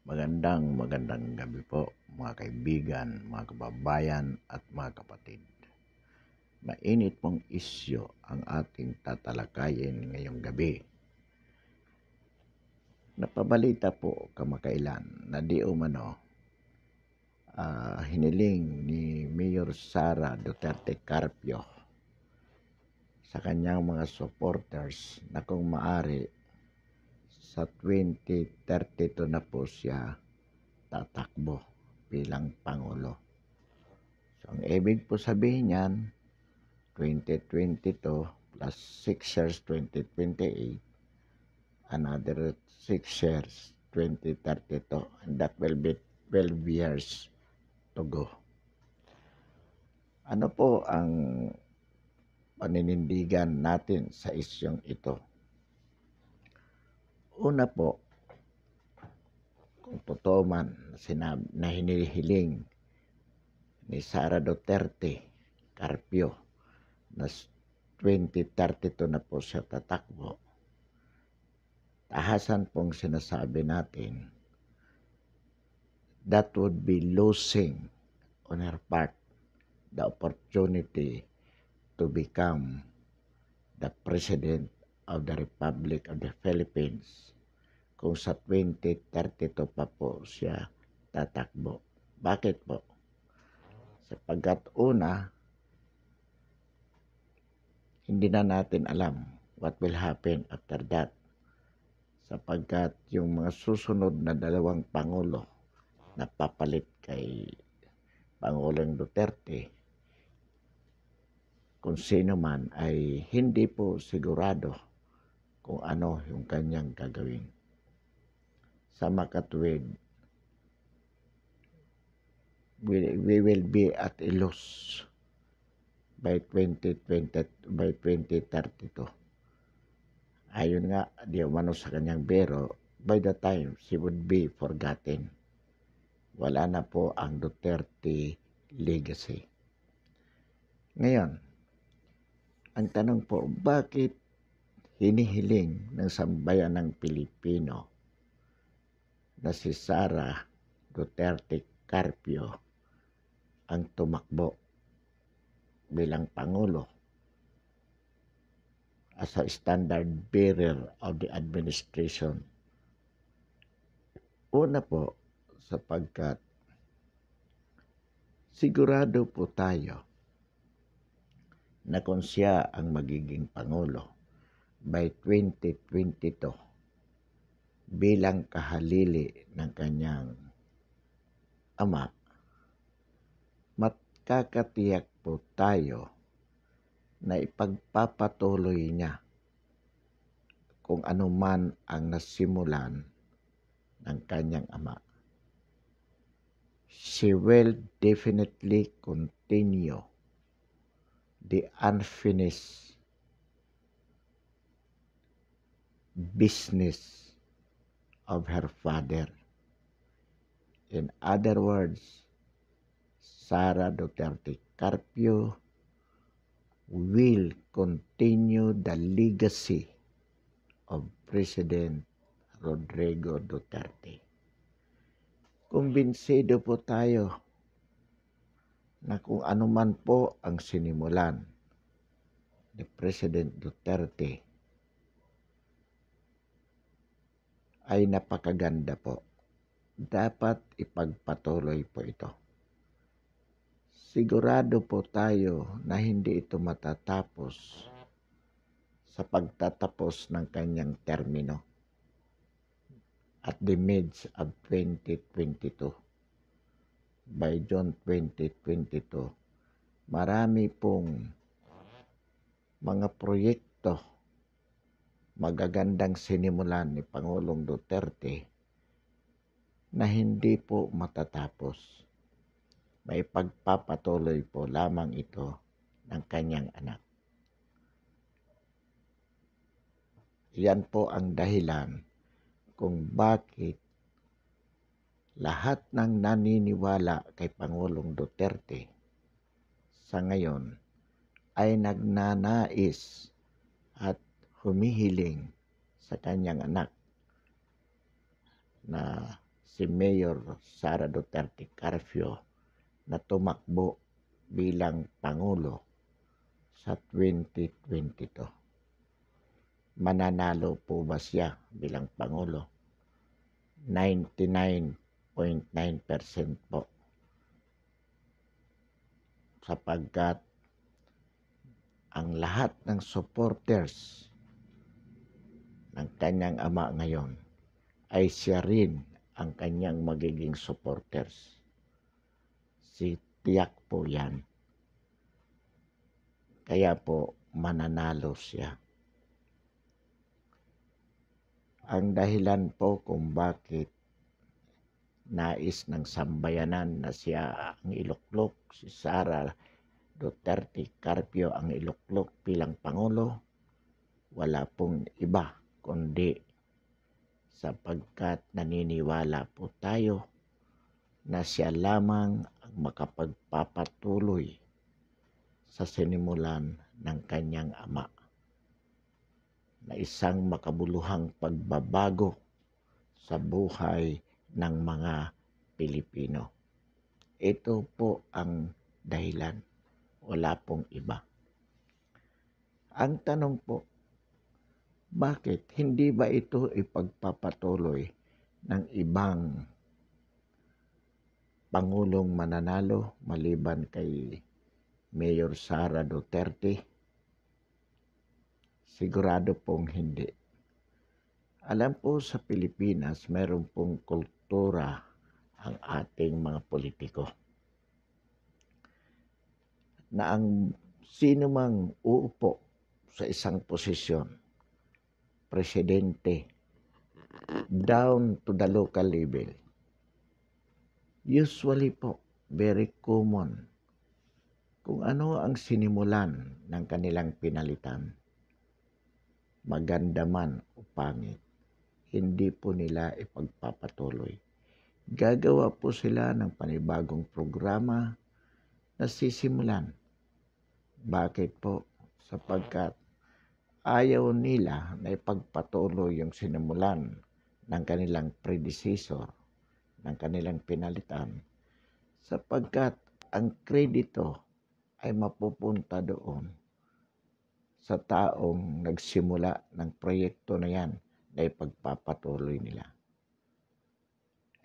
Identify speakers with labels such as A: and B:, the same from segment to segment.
A: Magandang gabi po mga kaibigan, mga kababayan at mga kapatid. Mainit pong isyu ang ating tatalakayin ngayong gabi. Napabalita po kamakailan na di umano hiniling ni Mayor Sara Duterte Carpio sa kanyang mga supporters na kung maari sa 2032 na po siya tatakbo bilang Pangulo. So, ang ibig po sabihin niyan, 2022 plus 6 years, 2028, another 6 years, 2032, and that will be 12 years to go. Ano po ang paninindigan natin sa isyong ito? Una po, kung totoo man na hinihiling ni Sara Duterte Carpio na 2032 na po siya tatakbo, tahasan pong sinasabi natin, that would be losing on her part the opportunity to become the President of the Republic of the Philippines kung sa 2032 pa po siya tatakbo. Bakit po? Sapagkat una, hindi na natin alam what will happen after that. Sapagkat yung mga susunod na dalawang Pangulo na papalit kay Pangulong Duterte, kung sino man ay hindi po sigurado kung ano yung kanyang gagawin. Sa makatuwid, we will be at a loss by 2032. Ayon nga, di umano sa kanyang biro, by the time she would be forgotten. Wala na po ang Duterte legacy. Ngayon, ang tanong po, bakit hinihiling ng sambayan ng Pilipino na si Sara Duterte Carpio ang tumakbo bilang Pangulo as a standard bearer of the administration? Una po, sapagkat sigurado po tayo na kung siya ang magiging Pangulo by 2022 bilang kahalili ng kanyang ama, magkakatiyak po tayo na ipagpapatuloy niya kung ano man ang nasimulan ng kanyang ama. She will definitely continue the unfinished business of her father. In other words, Sara Duterte Carpio will continue the legacy of President Rodrigo Duterte. Kumbinsido po tayo na kung ano man po ang sinimulan ni President Duterte ay napakaganda po. Dapat ipagpatuloy po ito. Sigurado po tayo na hindi ito matatapos sa pagtatapos ng kanyang termino at the midst of 2022. By June 2022, marami pong mga proyekto magagandang sinimulan ni Pangulong Duterte na hindi po matatapos. May pagpapatuloy po lamang ito ng kanyang anak. Yan po ang dahilan kung bakit lahat ng naniniwala kay Pangulong Duterte sa ngayon ay nagnanais at humihiling sa kanyang anak na si Mayor Sara Duterte Carpio na tumakbo bilang Pangulo sa 2022. Mananalo po ba siya bilang Pangulo? 99.9% po, sapagkat ang lahat ng supporters ng kanyang ama ngayon ay siya rin ang kanyang magiging supporters. Tiyak po yan. Kaya po mananalo siya. Ang dahilan po kung bakit nais ng sambayanan na siya ang iluklok, si Sara Duterte Carpio ang iluklok bilang Pangulo, wala pong iba kundi sapagkat naniniwala po tayo na siya lamang ang makapagpapatuloy sa sinimulan ng kanyang ama na isang makabuluhang pagbabago sa buhay ng mga Pilipino. Ito po ang dahilan, wala pong iba. Ang tanong po, bakit hindi ba ito ipagpapatuloy ng ibang Pangulong mananalo maliban kay Mayor Sara Duterte? Sigurado pong hindi. Alam po sa Pilipinas, mayroon pong kultura ang ating mga politiko na ang sino mang uupo sa isang posisyon, presidente, down to the local level, usually po, very common, kung ano ang sinimulan ng kanilang pinalitan, maganda man o pangit, hindi po nila ipagpapatuloy. Gagawa po sila ng panibagong programa na sisimulan. Bakit po? Sapagkat ayaw nila na ipagpatuloy yung sinimulan ng kanilang predecessor, ng kanilang pinalitan, sapagkat ang kredito ay mapupunta doon sa taong nagsimula ng proyekto na yan na ipagpapatuloy nila.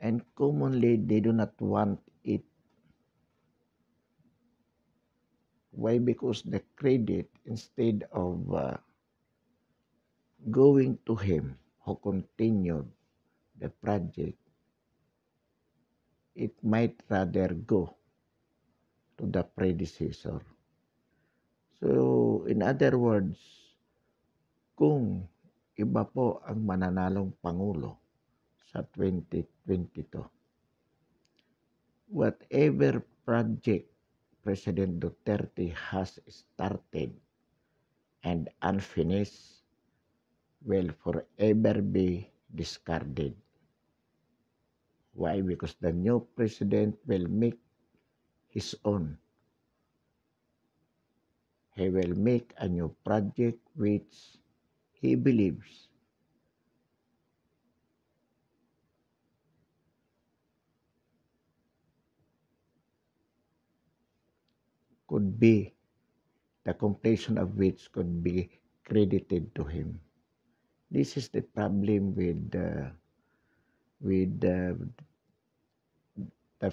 A: And commonly, they do not want it. Why? Because the credit, instead of going to him who continued the project, it might rather go to the predecessor. So, in other words, kung iba po ang mananalong Pangulo sa 2022, whatever project President Duterte has started and unfinished will forever be discarded. Why? Because the new president will make his own. He will make a new project which he believes could be, the completion of which could be credited to him. This is the problem with the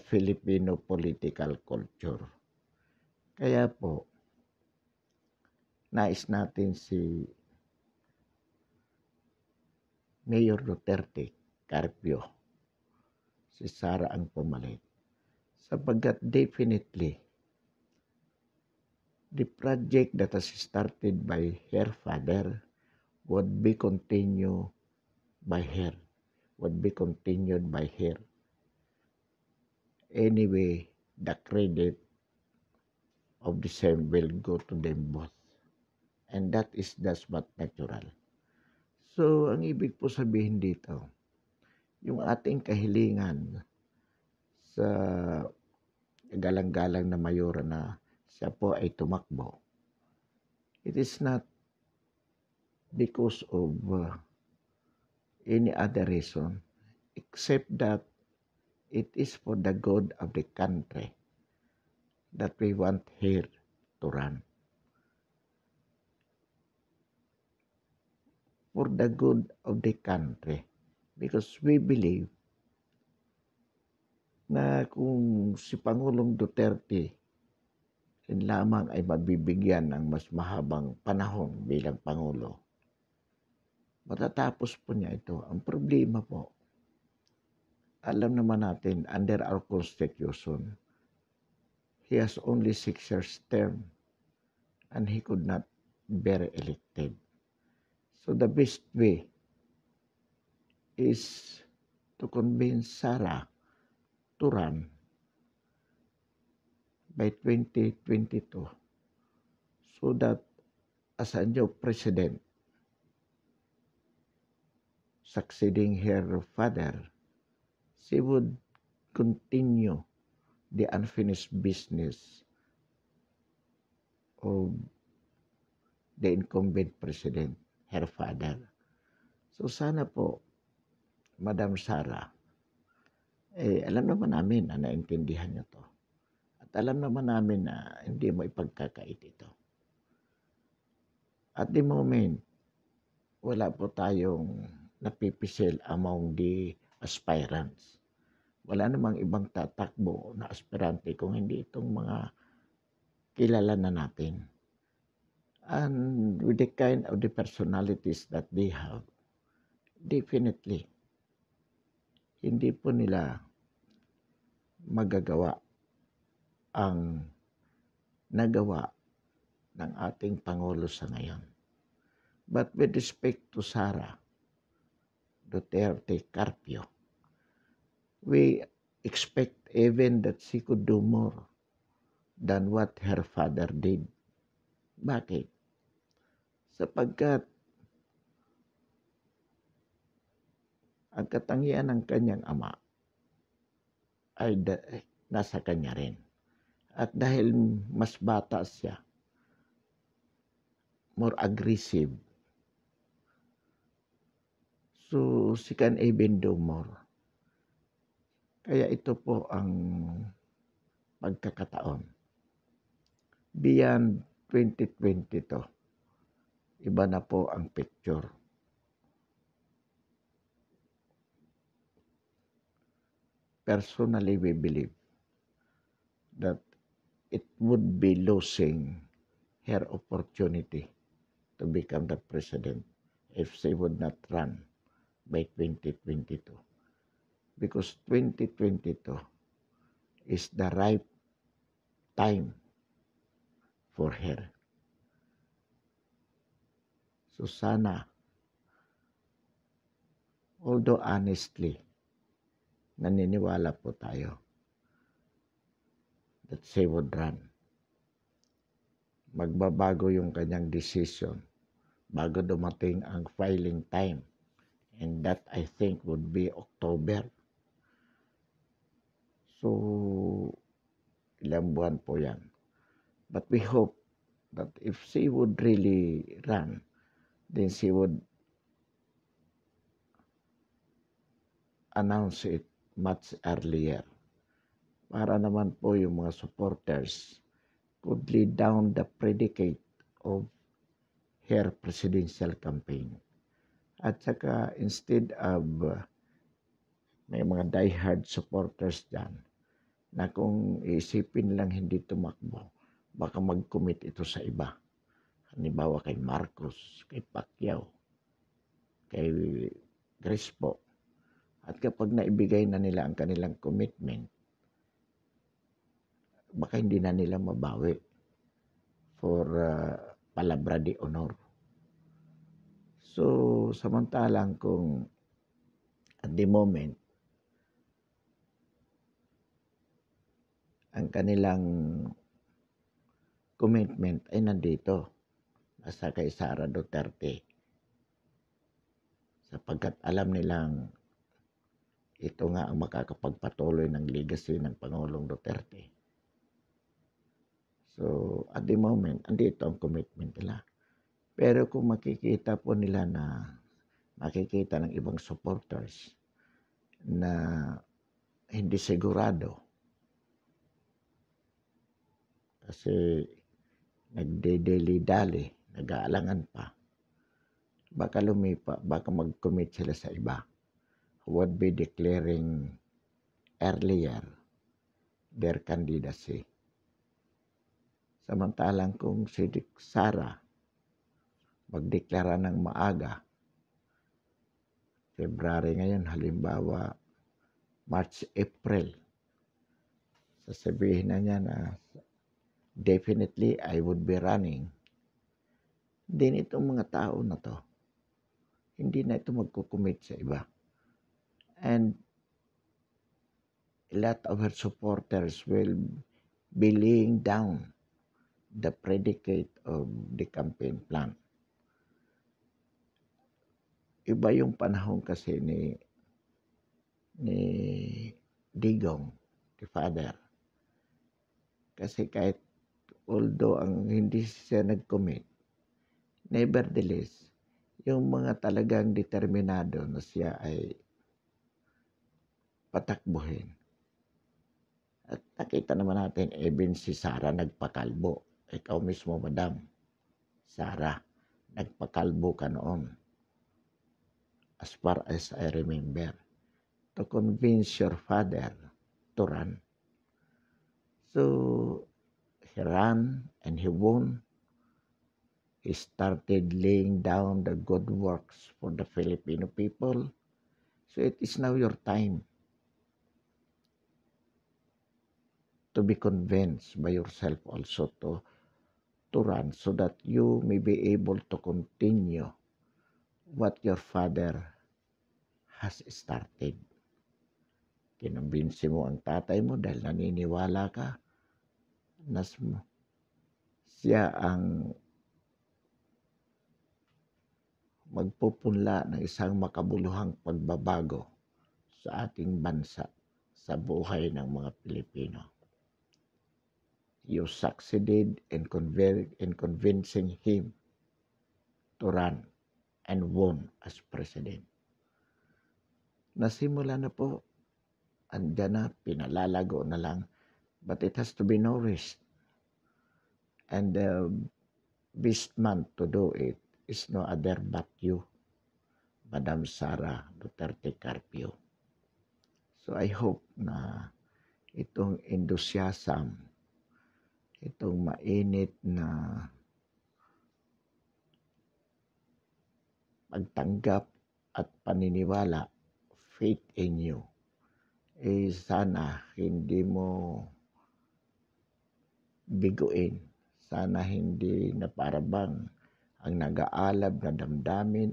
A: Filipino political culture. Kaya po, nais natin si Mayor Duterte Carpio, si Sara ang pumalit, sapagkat definitely the project that was started by her father would be continued by her. Anyway, the credit of the same will go to them both. And that is just what natural. So, ang ibig po sabihin dito, yung ating kahilingan sa galang-galang na mayor na siya po ay tumakbo, it is not because of any other reason except that it is for the good of the country that we want here to run. For the good of the country. Because we believe na kung si Pangulong Duterte rin lamang ay mabibigyan ng mas mahabang panahon bilang Pangulo, matatapos po niya ito. Ang problema po, alam naman natin, under our Constitution, he has only 6 years term and he could not be re-elected. So the best way is to convince Sara to run by 2022 so that as a new president succeeding her father, she would continue the unfinished business of the incumbent president, her father. So sana po, Madam Sara, alam naman namin na naintindihan niyo to. At alam naman namin na hindi mo ipagkakait ito. At the moment, wala po tayong napipisil among the aspirants. Wala namang ibang tatakbo na aspirante kung hindi itong mga kilala na natin. And with the kind of the personalities that they have, definitely, hindi po nila magagawa ang nagawa ng ating Pangulo sa ngayon. But with respect to Sara Duterte Carpio, we expect even that she could do more than what her father did. Bakit? Sapagkat ang katangian ng kanyang ama ay nasa kanya rin. At dahil mas bata siya, more aggressive, so she can even do more. Kaya ito po ang pagkakataon. Beyond 2022, iba na po ang picture. Personally, we believe that it would be losing her opportunity to become the president if she would not run by 2022. Because 2022 is the right time for her. So sana, although honestly, naniniwala po tayo that she would run. Magbabago yung kanyang decision bago dumating ang filing time. And that I think would be October. So, ilang buwan po yan. But we hope that if she would really run, then she would announce it much earlier. Para naman po yung mga supporters could lead down the predicate of her presidential campaign. At saka instead of may mga diehard supporters dyan na kung iisipin lang hindi tumakbo, baka mag-commit ito sa iba. Halimbawa kay Marcos, kay Pacquiao, kay Crispo. At kapag naibigay na nila ang kanilang commitment, baka hindi na nila mabawi for palabra de honor. So, samantalang kung at the moment, ang kanilang commitment ay nandito, nasa kay Sara Duterte. Sapagkat alam nilang ito nga ang makakapagpatuloy ng legacy ng Pangulong Duterte. So, at the moment, andito ang commitment nila. Pero kung makikita po nila na makikita ng ibang supporters na hindi sigurado kasi nagdedeli-dali, nag-aalangan pa. Baka lumipa, baka mag-commit sila sa iba who would be declaring earlier their candidacy. Samantalang kung si Sara magdeklara ng maaga, February ngayon, halimbawa March, April, sasabihin na niya na definitely I would be running. Din itong mga tao na to, hindi na ito magkukumit sa iba. And a lot of her supporters will be laying down the predicate of the campaign plan. Iba yung panahon kasi ni Digong, the father. Kasi kahit although ang hindi siya nag-commit, nevertheless, yung mga talagang determinado na siya ay patakbuhin. At nakita naman natin, even si Sara nagpakalbo. Ikaw mismo, Madam Sara, nagpakalbo ka noon. As far as I remember, to convince your father to run. So, he ran and he won. He started laying down the good works for the Filipino people. So, it is now your time to be convinced by yourself also to run so that you may be able to continue what your father has started. Kinumbinsi mo ang tatay mo dahil naniniwala ka na siya ang magpupunla ng isang makabuluhang pagbabago sa ating bansa, sa buhay ng mga Pilipino. You succeeded in convincing him to run and won as president. Nasimula na po, andyan na, pinalalago na lang, but it has to be nourished. And the best man to do it is no other but you, Madam Sara Duterte Carpio. So I hope na itong enthusiasm, itong mainit na pagtanggap at paniniwala, faith in you, sana hindi mo biguin. Sana hindi na parabang ang nag-aalab na damdamin,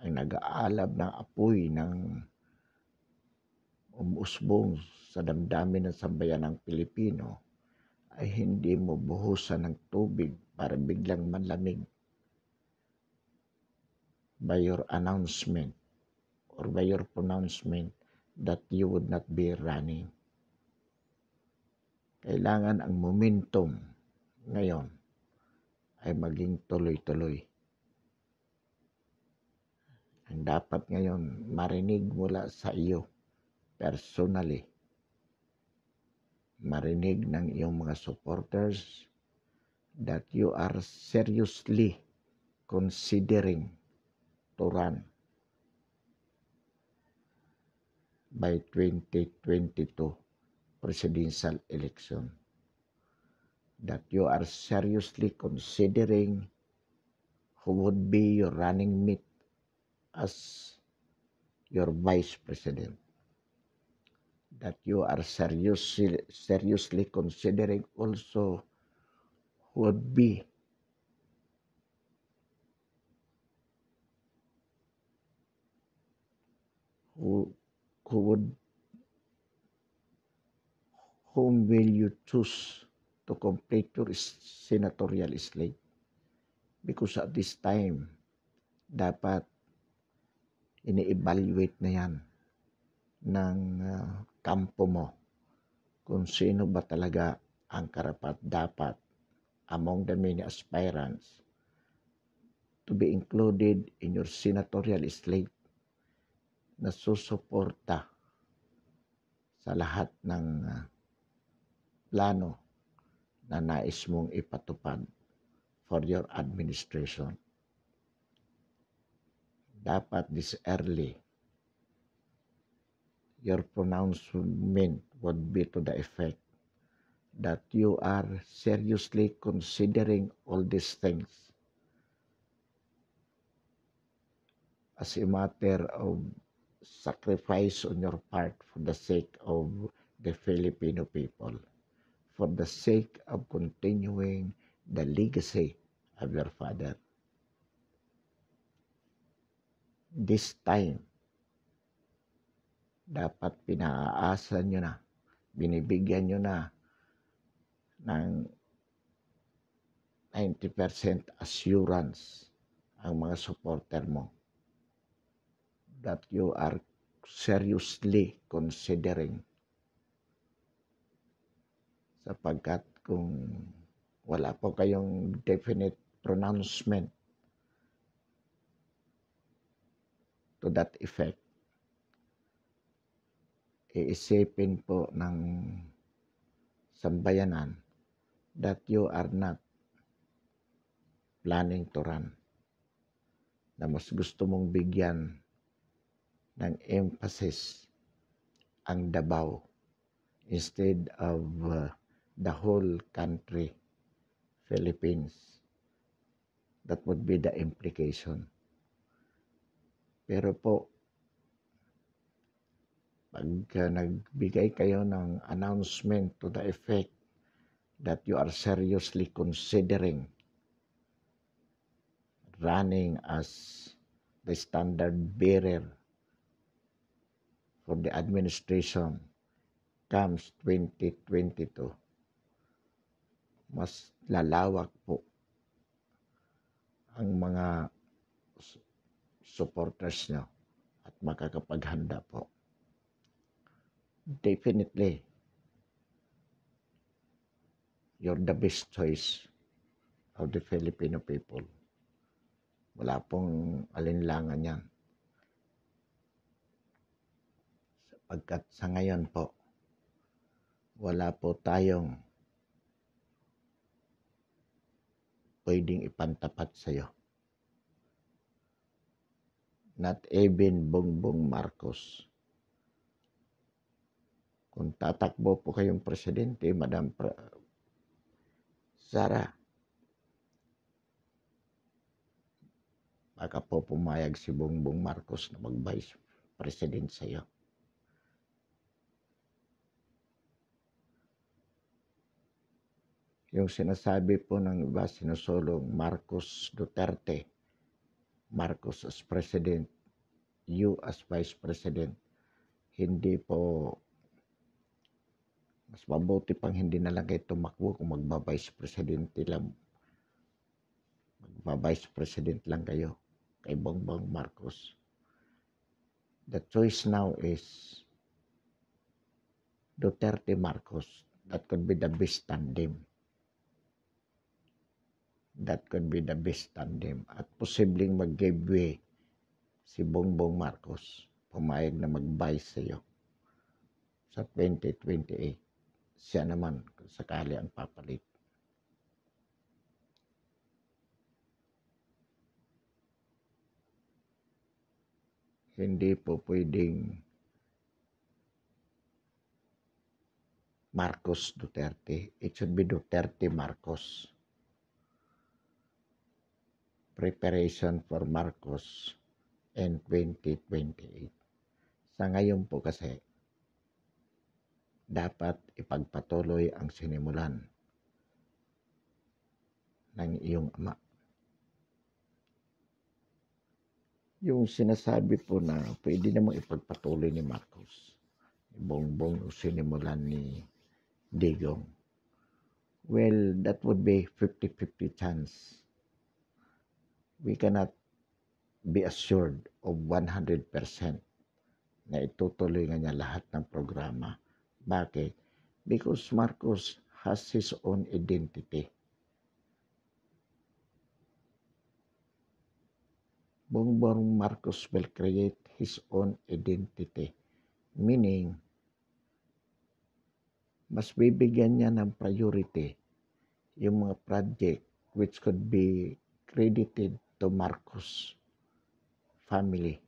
A: ang nag-aalab na apoy ng umusbong sa damdamin ng sambayan ng Pilipino ay hindi mo buhusan ng tubig para biglang manlamig by your announcement or by your pronouncement that you would not be running. Kailangan ang momentum ngayon ay maging tuloy-tuloy. Ang dapat ngayon marinig mula sa iyo personally, marinig ng iyong mga supporters that you are seriously considering to run by 2022 presidential election. That you are seriously considering who would be your running mate as your vice president. That you are seriously considering also who would be whom will you choose to complete your senatorial slate? Because at this time, dapat ini-evaluate na yan ng kampo mo kung sino ba talaga ang karapat-dapat among the many aspirants to be included in your senatorial slate na susuporta sa lahat ng plano na nais mong ipatupad for your administration. Dapat this early, your pronouncement would be to the effect that you are seriously considering all these things as a matter of sacrifice on your part for the sake of the Filipino people, for the sake of continuing the legacy of your father. This time, dapat pinaaasa nyo na, binibigyan nyo na ng 90% assurance ang mga supporter mo that you are seriously considering, sapagkat kung wala po kayong definite pronouncement to that effect, iisipin po ng sambayanan that you are not planning to run, na mas gusto mong bigyan ng emphasis ang Davao instead of the whole country, Philippines. That would be the implication. Pero po, pag nagbigay kayo ng announcement to the effect that you are seriously considering running as the standard bearer for the administration comes 2022, mas lalawak po ang mga supporters nyo at makakapaghanda po. Definitely, you're the best choice of the Filipino people. Wala pong alinlangan yan. Sapagkat sa ngayon po, wala po tayong pwedeng ipantapat sa iyo. Not even Bongbong Marcos. Kung tatakbo po kayong presidente, Madam Sara, baka po pumayag si Bongbong Marcos na mag-vice president sa iyo. Yung sinasabi po ng iba, sinusulong Marcos Duterte, Marcos as president, you as vice president, hindi po, mas mabuti pang hindi na lang kayo tumakbo kung magba-vice president lang. Magba-vice president lang kayo kay Bongbong Marcos. The choice now is Duterte Marcos. That could be the best tandem. That could be the best tandem. At posibleng mag-give way si Bongbong Marcos. Pumayag na mag-vice sa iyo sa 2028. Siya naman kung sakali ang papalit. Hindi po pwedeng Marcos Duterte. It should be Duterte Marcos. Preparation for Marcos in 2028. Sa ngayon po kasi, dapat ipagpatuloy ang sinimulan ng iyong ama. Yung sinasabi po na pwede namang ipagpatuloy ni Marcos, ni Bongbong, o sinimulan ni Digong. Well, that would be 50-50 chance. We cannot be assured of 100% na itutuloy nga niya lahat ng programa. Bakit? Because Marcos has his own identity. Bongbong Marcos will create his own identity. Meaning, mas bibigyan niya ng priority yung mga project which could be credited to Marcos family.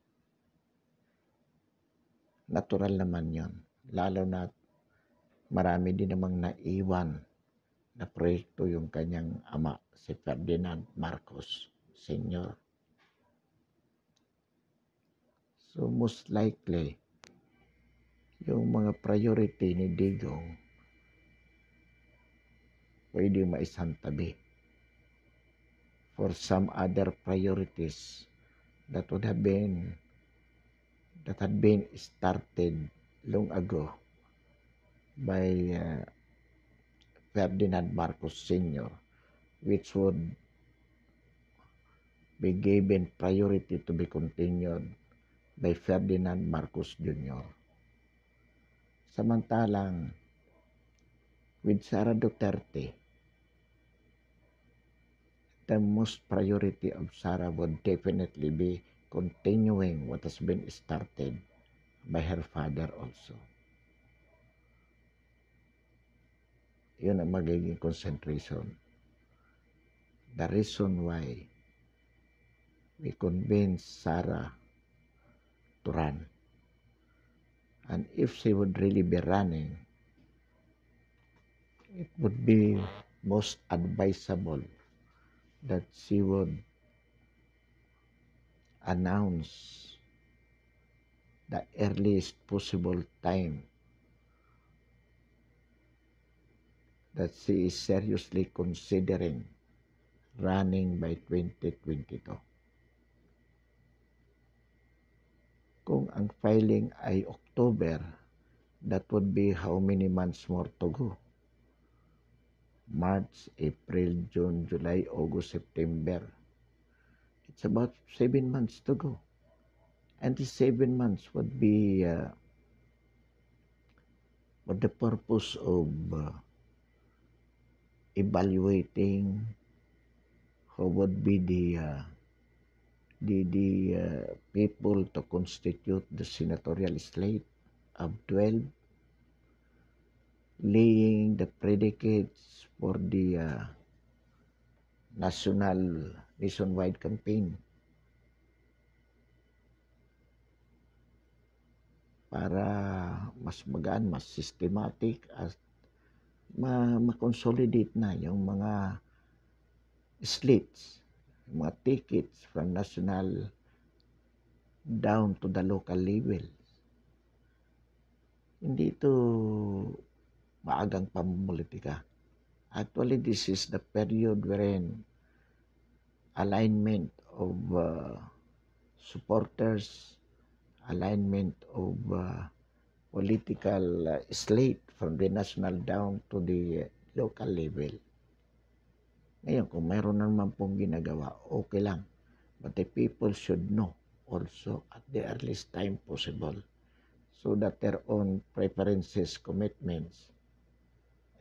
A: Natural naman yon. Lalo na marami din namang naiwan na proyekto yung kanyang ama, si Ferdinand Marcos Sr. So most likely, yung mga priority ni Digong pwede maisantabi for some other priorities that had been started long ago by Ferdinand Marcos Sr., which would be given priority to be continued by Ferdinand Marcos Jr. Samantalang with Sara Duterte, the most priority of Sara would definitely be continuing what has been started by her father also. Yun ang magiging concentration. The reason why we convince Sara to run. And if she would really be running, it would be most advisable that she would announce the earliest possible time that she is seriously considering running by 2022. Kung ang filing ay October, that would be how many months more to go? March, April, June, July, August, September. It's about 7 months to go. And these 7 months would be for the purpose of evaluating who would be the people to constitute the senatorial slate of 12, laying the predicates for the nationwide campaign para mas magaan, mas systematic at ma-consolidate na yung mga slates, mga tickets from national down to the local level. Hindi ito maagang pamumulitika. Actually, this is the period wherein alignment of supporters, alignment of political slate from the national down to the local level. Ngayon, kung mayroon naman pong ginagawa, okay lang. But the people should know also at the earliest time possible so that their own preferences, commitments,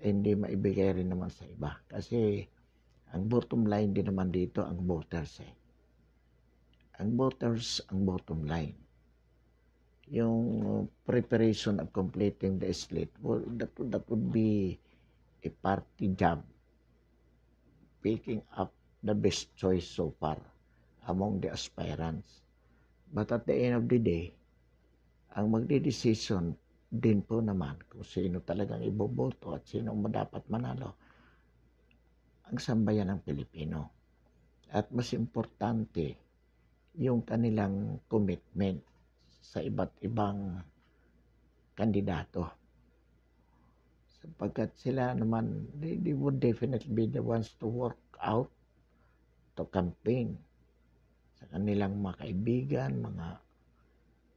A: hindi maibigay rin naman sa iba. Kasi ang bottom line din naman dito ang voters eh. Ang voters ang bottom line. Yung preparation of completing the slate, well, that would be a party job. Picking up the best choice so far among the aspirants. But at the end of the day, ang magdedesisyon din po naman kung sino talagang iboboto at sino dapat manalo ang sambayan ng Pilipino. At mas importante yung kanilang commitment sa iba't ibang kandidato. Sapagkat sila naman, they would definitely be the ones to work out, to campaign sa kanilang mga kaibigan, mga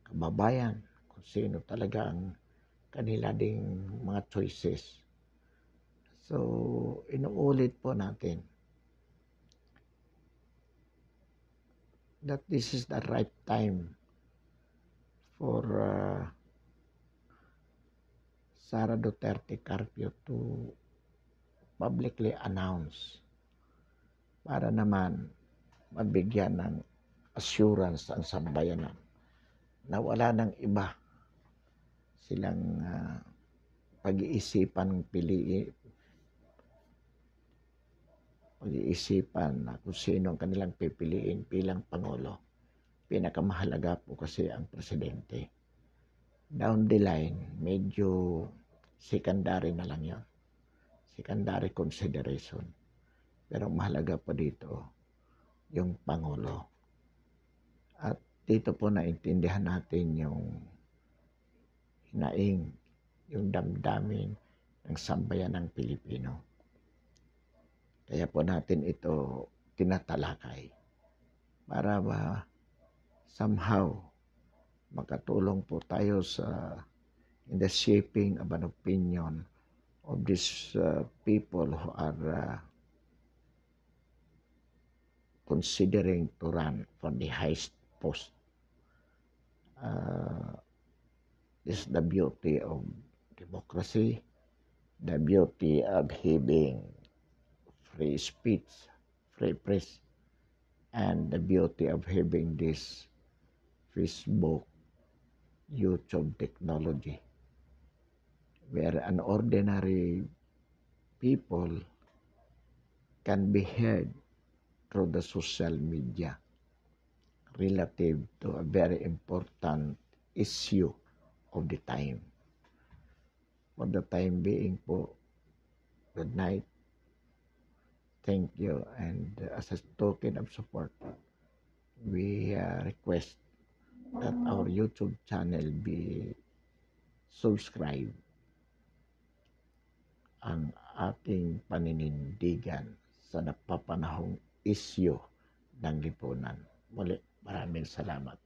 A: kababayan, kung sino talaga ang kanila ding mga choices. So, inuulit po natin that this is the right time for Sara Duterte Carpio to publicly announce para naman mabigyan ng assurance ang sambayanan na wala nang iba silang pag-iisipan na kung sino ang kanilang pipiliin bilang Pangulo. Pinakamahalaga po kasi ang presidente. Down the line, medyo secondary na lang yon. Secondary consideration. Pero mahalaga po dito yung Pangulo. At dito po naintindihan natin yung hinaing, yung damdamin ng sambayan ng Pilipino. Kaya po natin ito tinatalakay para ba somehow makatulong po tayo in the shaping of an opinion of these people who are considering to run for the highest post. This is the beauty of democracy, the beauty of having free speech, free press, and the beauty of having this Facebook, YouTube technology, where an ordinary people can be heard through the social media relative to a very important issue of the time. For the time being po, good night. Thank you. And as a token of support, we request that our YouTube channel be subscribed. Ang ating paninindigan sa napapanahong issue ng lipunan. Muli, maraming salamat.